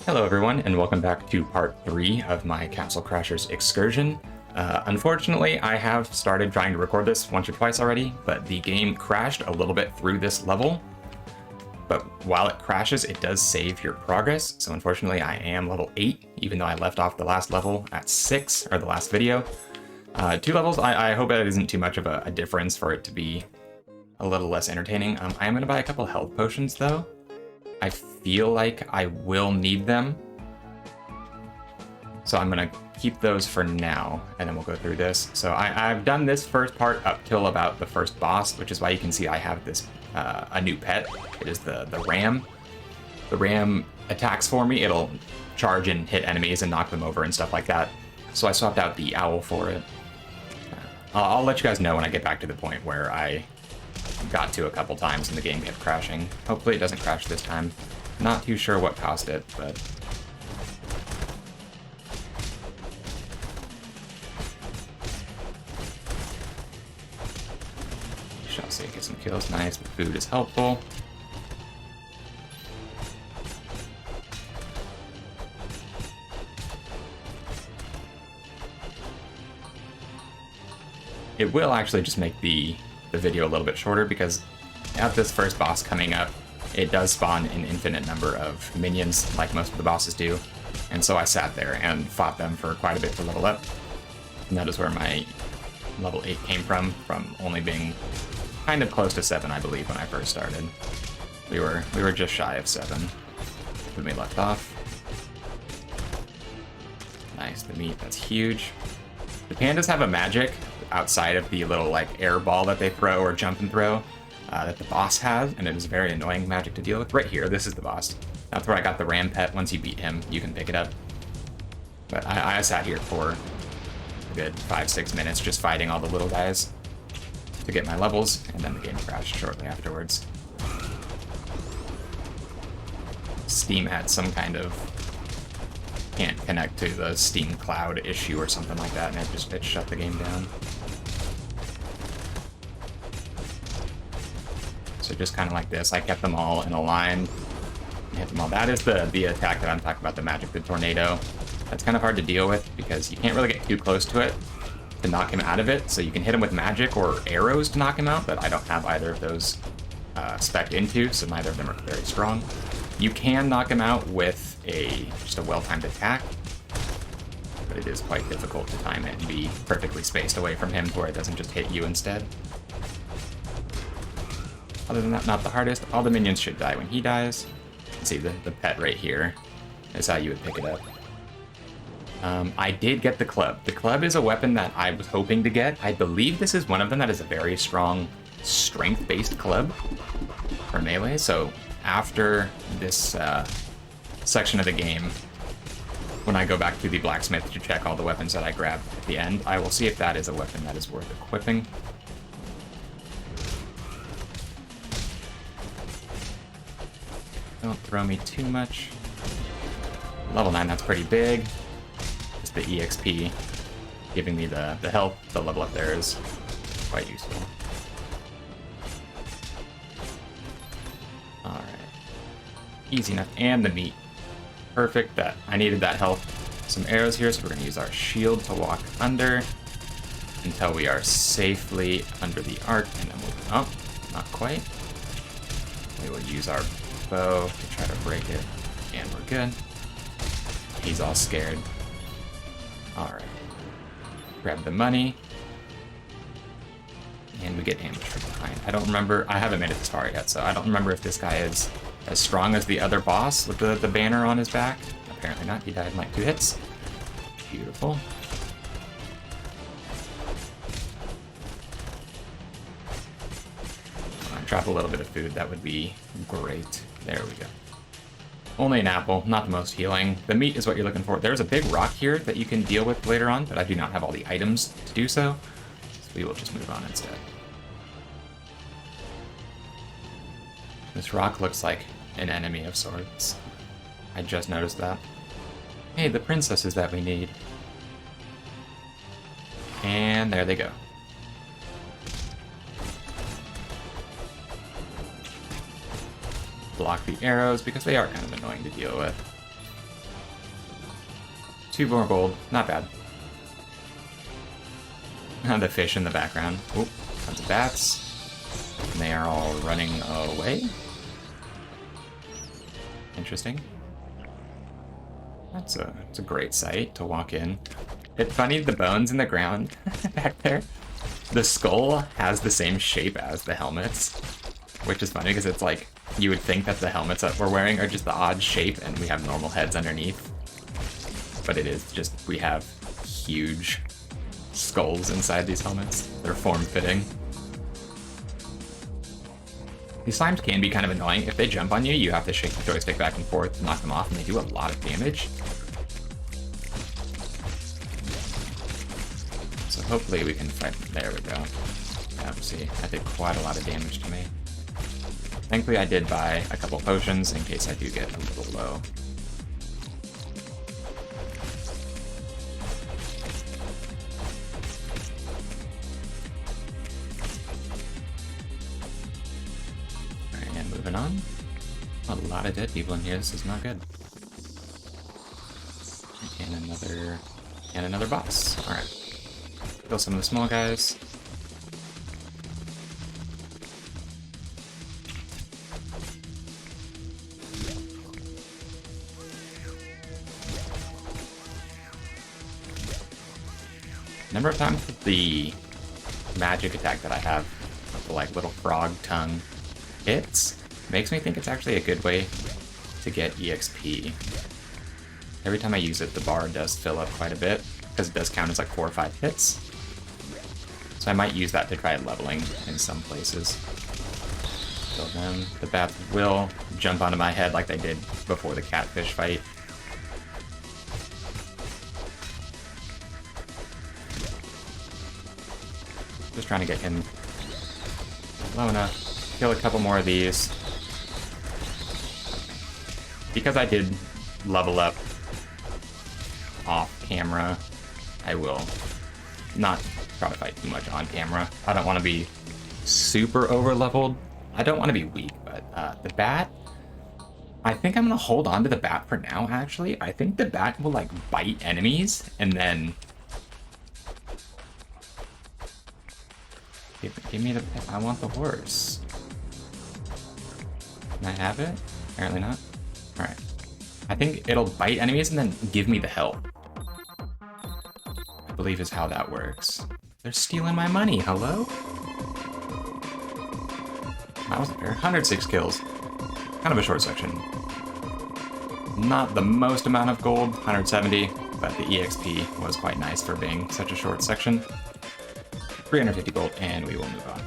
Hello everyone, and welcome back to part 3 of my Castle Crashers excursion. Unfortunately, I have started trying to record this once or twice already, but the game crashed a little bit through this level. But while it crashes, it does save your progress, so unfortunately I am level 8, even though I left off the last level at 6, or the last video. 2 levels, I hope that isn't too much of a difference for it to be a little less entertaining. I am going to buy a couple health potions though. I feel like I will need them. So I'm going to keep those for now, and then we'll go through this. So I've done this first part up till about the first boss, which is why you can see I have this a new pet. It is the ram. The ram attacks for me. It'll charge and hit enemies and knock them over and stuff like that. So I swapped out the owl for it. I'll let you guys know when I get back to the point where I got to a couple times and the game kept crashing. Hopefully it doesn't crash this time. Not too sure what caused it, but... shall see, get some kills, nice. The food is helpful. It will actually just make the video a little bit shorter because at this first boss coming up, it does spawn an infinite number of minions like most of the bosses do. And so I sat there and fought them for quite a bit to level up. And that is where my level 8 came from only being kind of close to 7, I believe, when I first started. We were just shy of 7 when we left off. Nice, the meat, that's huge. The pandas have a magic outside of the little like air ball that they throw or jump and throw that the boss has, and it is very annoying magic to deal with. Right here, this is the boss. That's where I got the ram pet. Once you beat him, you can pick it up. But I sat here for a good 5-6 minutes just fighting all the little guys to get my levels, and then the game crashed shortly afterwards. Steam had some kind of can't connect to the Steam Cloud issue or something like that, and it shut the game down. So just kind of like this, I kept them all in a line, hit them all. That is the attack that I'm talking about, the magic, the tornado. That's kind of hard to deal with because you can't really get too close to it to knock him out of it. So you can hit him with magic or arrows to knock him out, but I don't have either of those spec'd into, so neither of them are very strong. You can knock him out with just a well-timed attack, but it is quite difficult to time it and be perfectly spaced away from him to where it doesn't just hit you instead. Other than that, not the hardest. All the minions should die when he dies. Let's see, the pet right here is how you would pick it up. I did get the club. The club is a weapon that I was hoping to get. I believe this is one of them that is a very strong strength-based club for melee, so after this section of the game, when I go back to the blacksmith to check all the weapons that I grabbed at the end, I will see if that is a weapon that is worth equipping. Don't throw me too much. Level 9, that's pretty big. Just the EXP giving me the health, the level up there is quite useful. Alright. Easy enough. And the meat. Perfect. That I needed that health. Some arrows here, so we're going to use our shield to walk under until we are safely under the arc, and then we'll... oh, not quite. We will use our bow to try to break it, and we're good. He's all scared. Alright. Grab the money. And we get ambushed from behind. I don't remember, I haven't made it this far yet, so I don't remember if this guy is as strong as the other boss with the banner on his back. Apparently not, he died in like 2 hits. Beautiful. Drop a little bit of food, that would be great. There we go. Only an apple, not the most healing. The meat is what you're looking for. There's a big rock here that you can deal with later on, but I do not have all the items to do so. So we will just move on instead. This rock looks like an enemy of sorts. I just noticed that. Hey, the princesses that we need. And there they go. block the arrows because they are kind of annoying to deal with. 2 more gold, not bad. The fish in the background. Oop, tons of bats. And they are all running away. Interesting. It's a great sight to walk in. It's funny, the bones in the ground back there. The skull has the same shape as the helmets, which is funny because it's like, you would think that the helmets that we're wearing are just the odd shape and we have normal heads underneath. But it is just, we have huge skulls inside these helmets. They're form-fitting. These slimes can be kind of annoying. If they jump on you, you have to shake the joystick back and forth to knock them off, and they do a lot of damage. So hopefully we can fight. There we go. Yeah, see, that did quite a lot of damage to me. Thankfully I did buy a couple potions in case I do get a little low. And moving on. A lot of dead people in here, this is not good. And another boss. Alright. Kill some of the small guys. Number of times with the magic attack that I have, with the like little frog tongue hits, makes me think it's actually a good way to get EXP. Every time I use it, the bar does fill up quite a bit, because it does count as like 4 or 5 hits. So I might use that to try leveling in some places. Kill them. The bats will jump onto my head like they did before the catfish fight. Just trying to get him low enough. Kill a couple more of these. Because I did level up off camera, I will not try to fight too much on camera. I don't want to be super over leveled. I don't want to be weak, but the bat, I think I'm going to hold on to the bat for now, actually. I think the bat will like bite enemies and then give me the, I want the horse. Can I have it? Apparently not. Alright. I think it'll bite enemies and then give me the health. I believe is how that works. They're stealing my money, hello? That wasn't fair. 106 kills. Kind of a short section. Not the most amount of gold, 170, but the EXP was quite nice for being such a short section. 350 gold, and we will move on.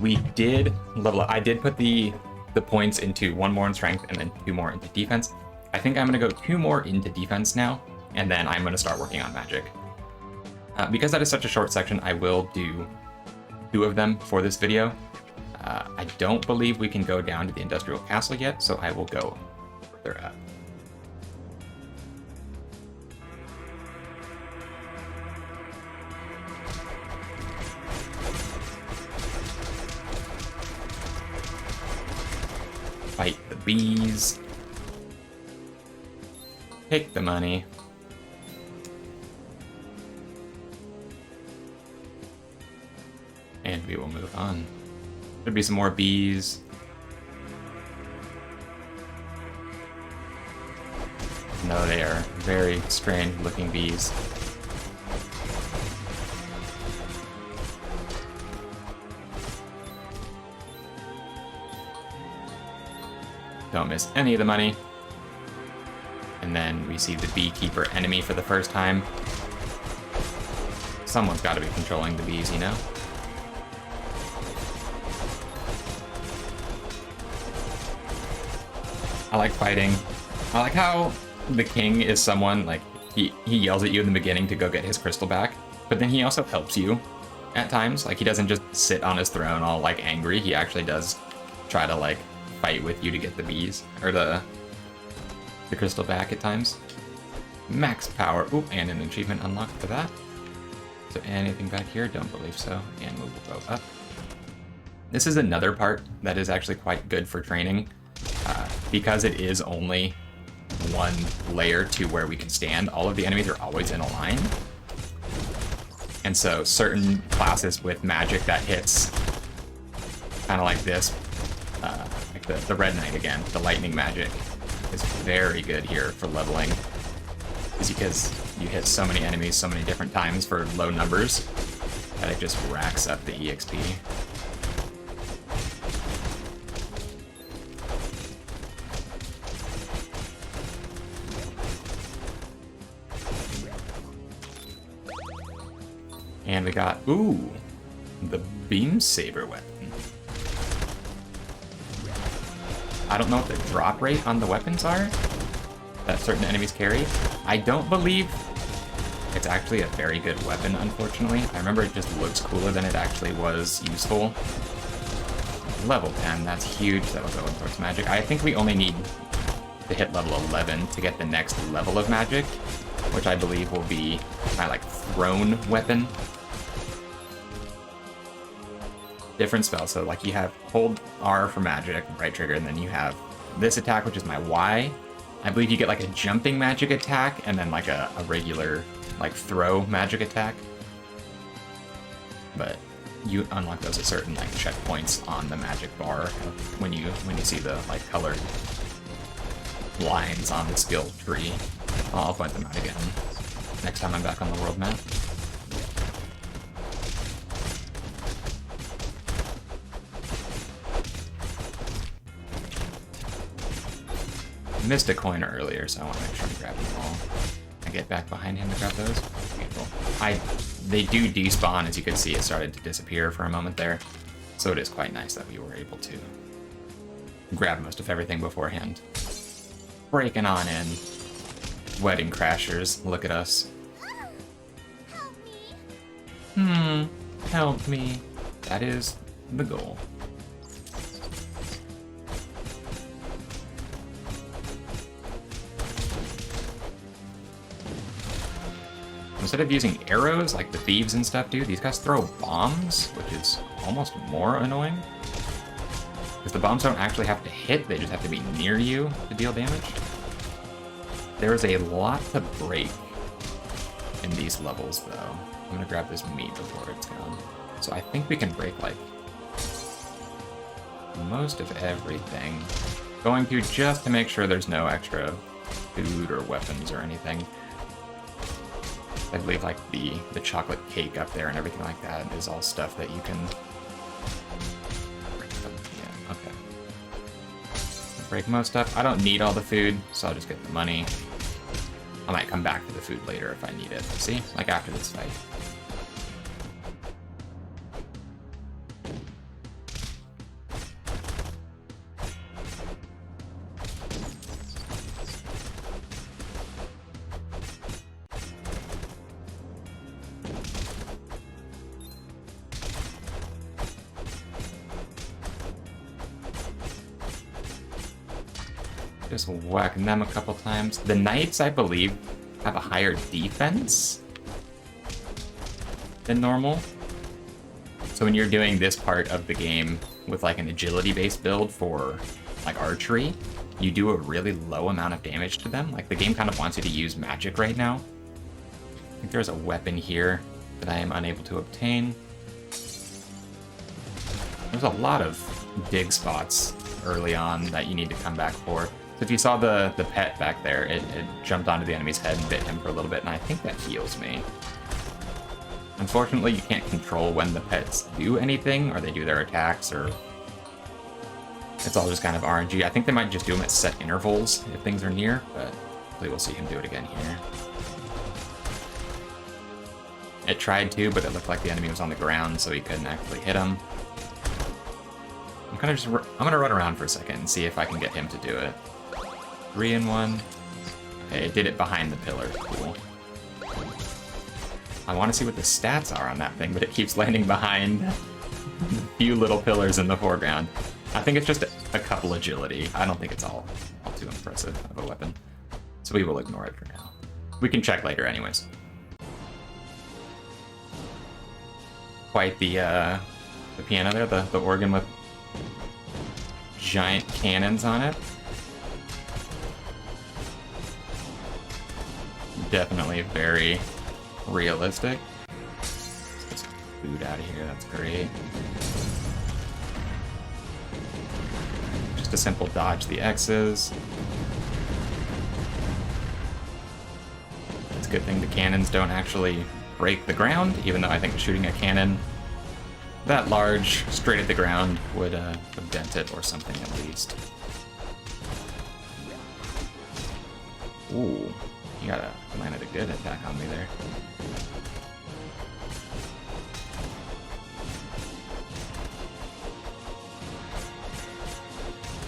We did level up. I did put the points into 1 more in strength and then 2 more into defense. I think I'm going to go 2 more into defense now, and then I'm going to start working on magic. Because that is such a short section, I will do 2 of them for this video. I don't believe we can go down to the industrial castle yet, so I will go further up. Fight the bees. Take the money. And we will move on. There'll be some more bees. No, they are very strange looking bees. Don't miss any of the money. And then we see the Beekeeper enemy for the first time. Someone's got to be controlling the bees, you know? I like fighting. I like how the king is someone, like, he yells at you in the beginning to go get his crystal back, but then he also helps you at times. Like, he doesn't just sit on his throne all, like, angry. He actually does try to, like, fight with you to get the bees, or the crystal back at times. Max power. Ooh, and an achievement unlocked for that. So anything back here? Don't believe so. And we will go up. This is another part that is actually quite good for training. Because it is only one layer to where we can stand, all of the enemies are always in a line. And so certain classes with magic that hits kind of like this, like the Red Knight again, the lightning magic, is very good here for leveling. Is because you hit so many enemies so many different times for low numbers that it just racks up the EXP. And we got, ooh, the Beam Saber weapon. I don't know what the drop rate on the weapons are that certain enemies carry. I don't believe it's actually a very good weapon, unfortunately. I remember it just looks cooler than it actually was useful. Level 10, that's huge. That'll go towards magic. I think we only need to hit level 11 to get the next level of magic, which I believe will be my, like, thrown weapon. Different spells, so like you have hold R for magic, right trigger, and then you have this attack, which is my Y. I believe you get like a jumping magic attack, and then like a regular like throw magic attack. But you unlock those at certain like checkpoints on the magic bar when you see the like colored lines on the skill tree. I'll point them out again next time I'm back on the world map. Missed a coin earlier, so I want to make sure I grab them all. I get back behind him to grab those. Beautiful. They do despawn, as you can see. It started to disappear for a moment there, so it is quite nice that we were able to grab most of everything beforehand. Breaking on in. Wedding crashers, look at us. Help me. That is the goal. Instead of using arrows like the thieves and stuff do, these guys throw bombs, which is almost more annoying. Because the bombs don't actually have to hit, they just have to be near you to deal damage. There is a lot to break in these levels, though. I'm gonna grab this meat before it's gone. So I think we can break, like, most of everything. Going through just to make sure there's no extra food or weapons or anything. I believe like the chocolate cake up there and everything like that is all stuff that you can... Yeah, okay. Break most stuff. I don't need all the food, so I'll just get the money. I might come back for the food later if I need it. See? Like after this fight. Just whacking them a couple times. The knights, I believe, have a higher defense than normal. So when you're doing this part of the game with like an agility-based build for like archery, you do a really low amount of damage to them. Like the game kind of wants you to use magic right now. I think there's a weapon here that I am unable to obtain. There's a lot of dig spots early on that you need to come back for. So if you saw the pet back there, it jumped onto the enemy's head and bit him for a little bit, and I think that heals me. Unfortunately, you can't control when the pets do anything, or they do their attacks, or... It's all just kind of RNG. I think they might just do them at set intervals if things are near, but hopefully we'll see him do it again here. It tried to, but it looked like the enemy was on the ground, so he couldn't actually hit him. I'm gonna run around for a second and see if I can get him to do it. 3 in 1. Okay, it did it behind the pillar. Cool. I want to see what the stats are on that thing, but it keeps landing behind a few little pillars in the foreground. I think it's just a couple agility. I don't think it's all too impressive of a weapon. So we will ignore it for now. We can check later anyways. Quite the piano there, the organ with giant cannons on it. definitely very realistic. Let's get food out of here, that's great. Just a simple dodge the X's. It's a good thing the cannons don't actually break the ground, even though I think shooting a cannon that large straight at the ground would dent it or something at least. Ooh, you gotta landed a good attack on me there.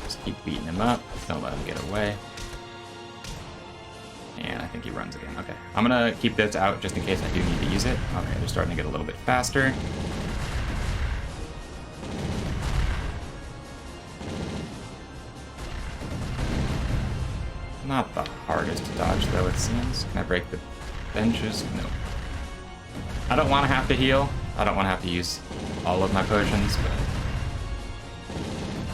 Just keep beating him up, don't let him get away. And I think he runs again. Okay, I'm gonna keep this out just in case I do need to use it. Okay, they're starting to get a little bit faster. Not the hardest to dodge, though, it seems. Can I break the benches? No. I don't want to have to heal. I don't want to have to use all of my potions, but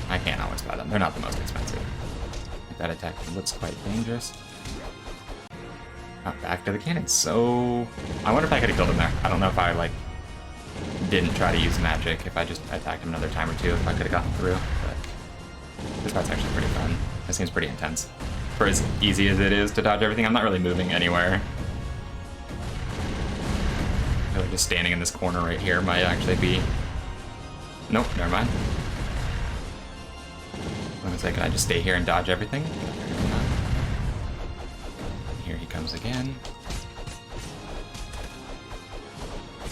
I can't always buy them. They're not the most expensive. That attack looks quite dangerous. Back to the cannon. So I wonder if I could have killed him there. I don't know if I, like, didn't try to use magic. If I just attacked him another time or two, if I could have gotten through. But this fight's actually pretty fun. It seems pretty intense. For as easy as it is to dodge everything, I'm not really moving anywhere. I feel like just standing in this corner right here might actually be... Nope, never mind. I was like, can I just stay here and dodge everything? Here he comes again.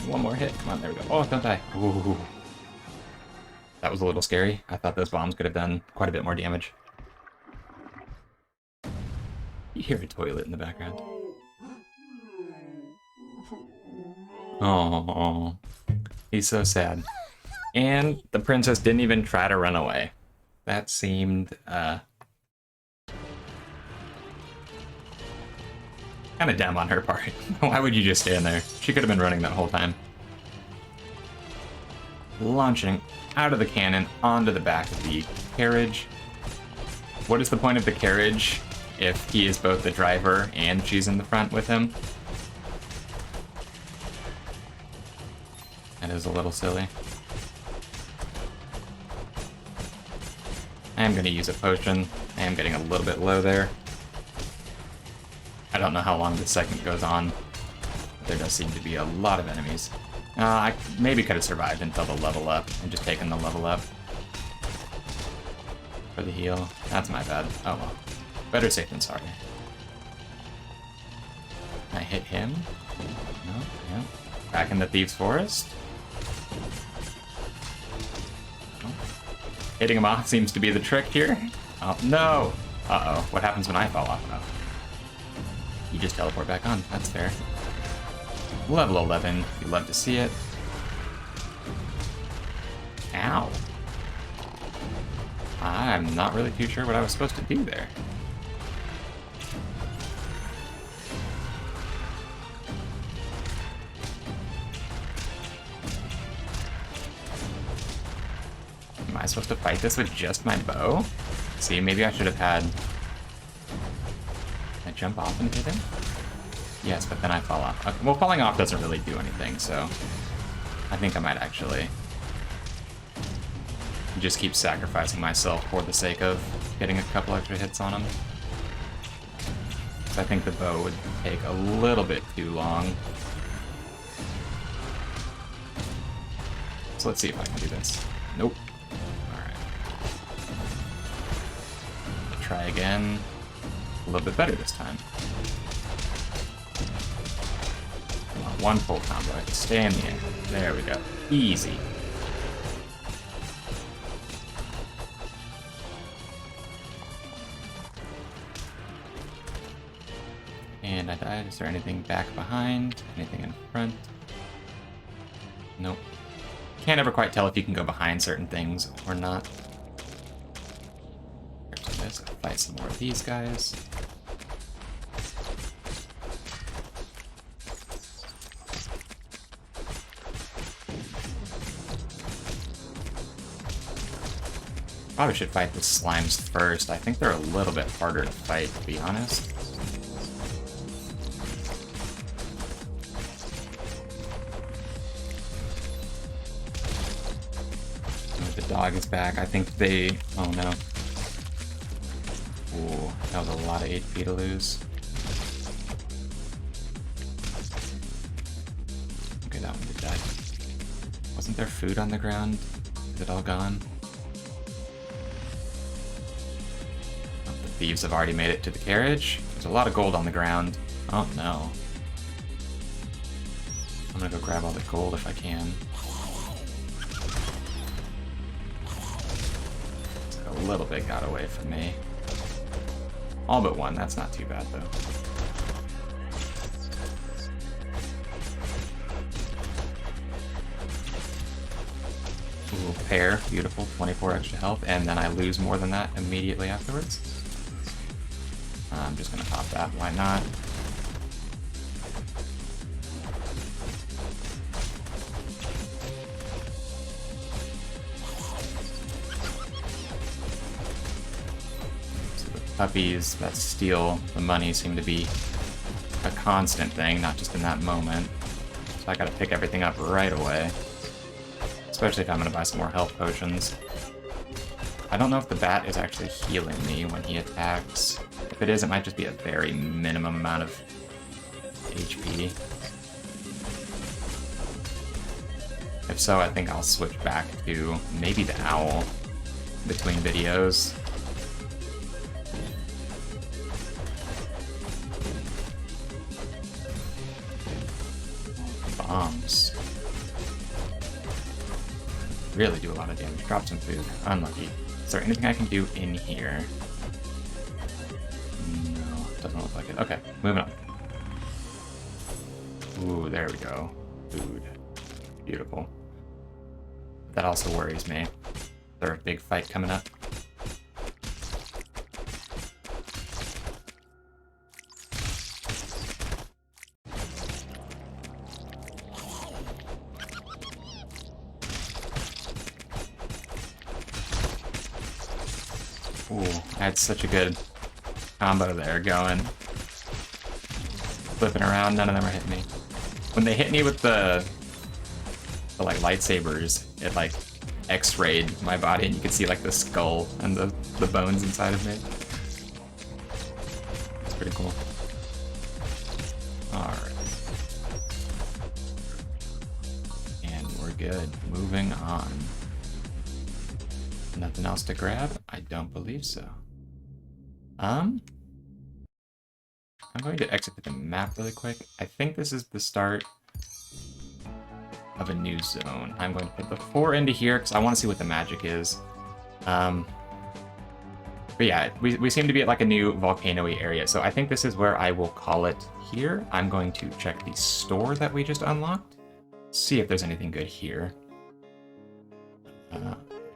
One more hit. Come on, there we go. Oh, don't die. Ooh. That was a little scary. I thought those bombs could have done quite a bit more damage. You hear a toilet in the background. Oh, he's so sad. And the princess didn't even try to run away. That seemed, kind of dumb on her part. Why would you just stand there? She could have been running that whole time. Launching out of the cannon onto the back of the carriage. What is the point of the carriage if he is both the driver and she's in the front with him? That is a little silly. I am going to use a potion. I am getting a little bit low there. I don't know how long this segment goes on, but there does seem to be a lot of enemies. I maybe could have survived until the level up and just taken the level up for the heal. That's my bad. Oh well. Better safe than sorry. Can I hit him? No? Yeah. Back in the Thieves' Forest? Oh. Hitting him off seems to be the trick here. Oh, no! Uh-oh. What happens when I fall off? Oh. You just teleport back on. That's fair. Level 11. You love to see it. Ow. I'm not really too sure what I was supposed to do there. Am I supposed to fight this with just my bow? See, maybe I should have had... Can I jump off and hit him? Yes, but then I fall off. Okay, well, falling off doesn't really do anything, so... I think I might actually... just keep sacrificing myself for the sake of getting a couple extra hits on him. So I think the bow would take a little bit too long. So let's see if I can do this. Nope. Alright. Try again. A little bit better this time. Come on, one full combo. I can stay in the air. There we go. Easy. And I died. Is there anything back behind? Anything in front? Nope. Can't ever quite tell if you can go behind certain things or not. Here's this. I'll fight some more of these guys. Probably should fight the slimes first. I think they're a little bit harder to fight, to be honest. dog is back. I think they... Oh, no. Ooh, that was a lot of HP to lose. Okay, that one did die. Wasn't there food on the ground? Is it all gone? Oh, the thieves have already made it to the carriage. There's a lot of gold on the ground. Oh, no. I'm gonna go grab all the gold if I can. A little bit got away from me. All but one, that's not too bad though. Ooh, pear, beautiful, 24 extra health, and then I lose more than that immediately afterwards. I'm just gonna pop that, why not? Puppies that steal the money seem to be a constant thing, not just in that moment. So I gotta pick everything up right away. Especially if I'm gonna buy some more health potions. I don't know if the bat is actually healing me when he attacks. If it is, it might just be a very minimum amount of HP. If so, I think I'll switch back to maybe the owl between videos. Bombs. Really do a lot of damage. Drop some food. Unlucky. Is there anything I can do in here? No, doesn't look like it. Okay, moving on. Ooh, there we go. Food. Beautiful. That also worries me. Is there a big fight coming up? Ooh, I had such a good combo there going. Flipping around, none of them are hitting me. When they hit me with the like lightsabers, it like X-rayed my body and you could see like the skull and the bones inside of me. It's pretty cool. Alright. And we're good. Moving on. Nothing else to grab? I don't believe so. I'm going to exit the map really quick. I think this is the start of a new zone. I'm going to put the 4 into here because I want to see what the magic is. But yeah, we seem to be at like a new volcano-y area, so I think this is where I will call it here. I'm going to check the store that we just unlocked, see if there's anything good here.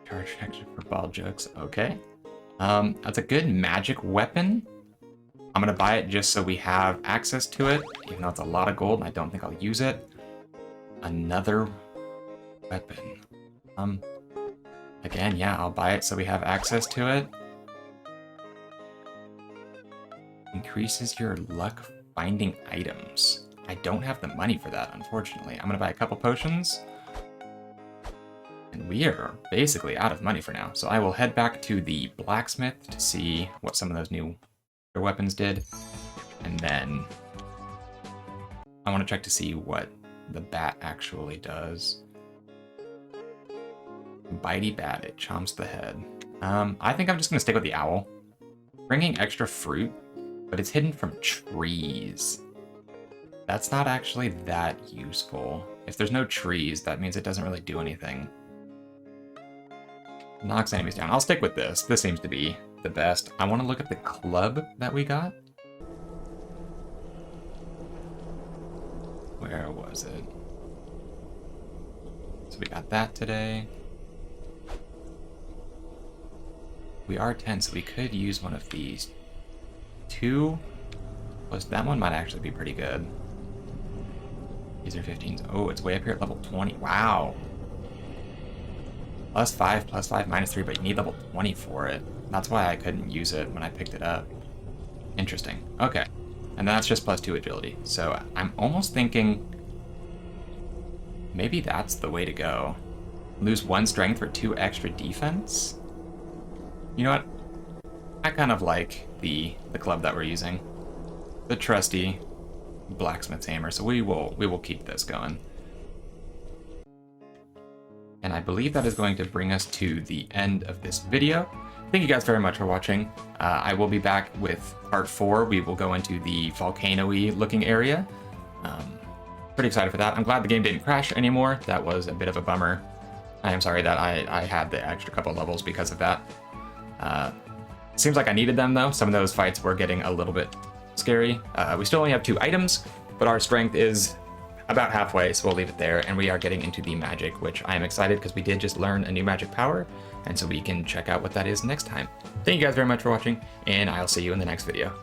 Charge extra for ball jokes. Okay. That's a good magic weapon. I'm gonna buy it just so we have access to it, even though it's a lot of gold and I don't think I'll use it. Another weapon. Again, yeah, I'll buy it so we have access to it. Increases your luck finding items. I don't have the money for that, unfortunately. I'm gonna buy a couple potions. And we are basically out of money for now. So I will head back to the blacksmith to see what some of those new weapons did. And then I want to check to see what the bat actually does. Bitey bat, it chomps the head. I think I'm just going to stick with the owl. Bringing extra fruit, but it's hidden from trees. That's not actually that useful. If there's no trees, that means it doesn't really do anything. Knocks enemies down. I'll stick with this. This seems to be the best. I want to look at the club that we got. Where was it? So we got that today. We are 10, so we could use one of these. 2 plus that one might actually be pretty good. These are 15s. Oh, it's way up here at level 20. Wow. +5, +5, -3, but you need level 20 for it. That's why I couldn't use it when I picked it up. Interesting. Okay. And that's just +2 agility. So I'm almost thinking maybe that's the way to go. Lose 1 strength for 2 extra defense. You know what? I kind of like the club that we're using. The trusty blacksmith's hammer, so we will keep this going. And I believe that is going to bring us to the end of this video. Thank you guys very much for watching. I will be back with part 4. We will go into the volcano-y looking area. Pretty excited for that. I'm glad the game didn't crash anymore. That was a bit of a bummer. I am sorry that I had the extra couple levels because of that. Seems like I needed them though. Some of those fights were getting a little bit scary. We still only have 2 items, but our strength is about halfway, so we'll leave it there. And we are getting into the magic, which I am excited because we did just learn a new magic power, and so we can check out what that is next time. Thank you guys very much for watching, and I'll see you in the next video.